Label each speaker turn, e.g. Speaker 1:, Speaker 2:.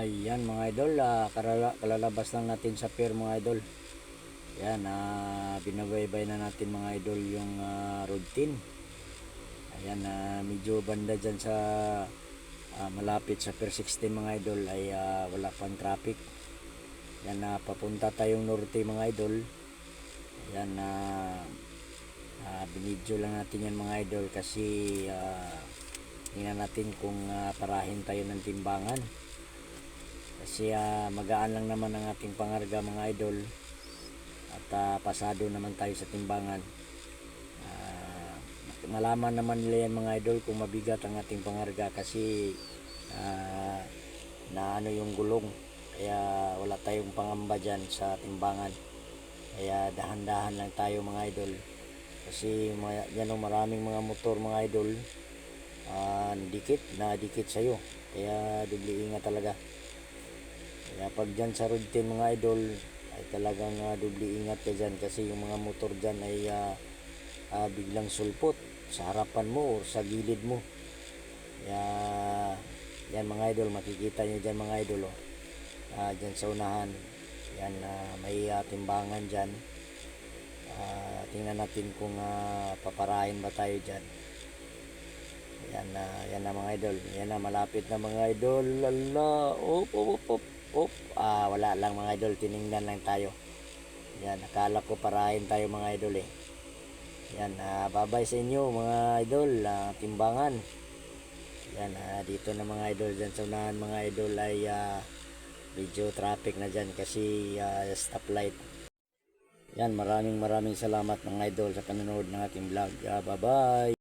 Speaker 1: Yan mga idol, kalalabas lang natin sa pier mga idol. Yan, binabaybay na natin mga idol yung routine. Ayan, medyo banda dyan sa malapit sa pier 16 mga idol ay wala pang traffic. Yan, papunta tayong norte mga idol. Yan, binidyo lang natin yan mga idol kasi tingnan natin kung parahin tayo ng timbangan. Kasi magaan lang naman ang ating pangarga mga idol. At pasado naman tayo sa timbangan. Malaman naman nila yan mga idol kung mabigat ang ating pangarga kasi na ano yung gulong. Kaya wala tayong pangamba dyan sa timbangan. Kaya dahan-dahan lang tayo mga idol. Kasi yan o, maraming mga motor mga idol dikit sa'yo. Kaya dubli ingat talaga. Kaya pag dyan sa routine mga idol ay talagang dubli ingat ka dyan kasi yung mga motor dyan ay biglang sulpot sa harapan mo o sa gilid mo. Kaya yan mga idol, makikita nyo dyan mga idol dyan sa unahan. Yan, may timbangan dyan. Tingnan natin kung paparahin ba tayo dyan. Yan na mga idol. Yan na, malapit na mga idol. Lala, wala lang mga idol, tiningnan lang tayo. Yan, nakala ko parahin tayo mga idol eh. Yan, babay sa inyo mga idol, timbangan. Yan, dito na mga idol, dyan sa unahan mga idol ay medyo traffic na dyan kasi stoplight. Yan, maraming salamat mga idol sa panonood ng ating vlog. Bye bye.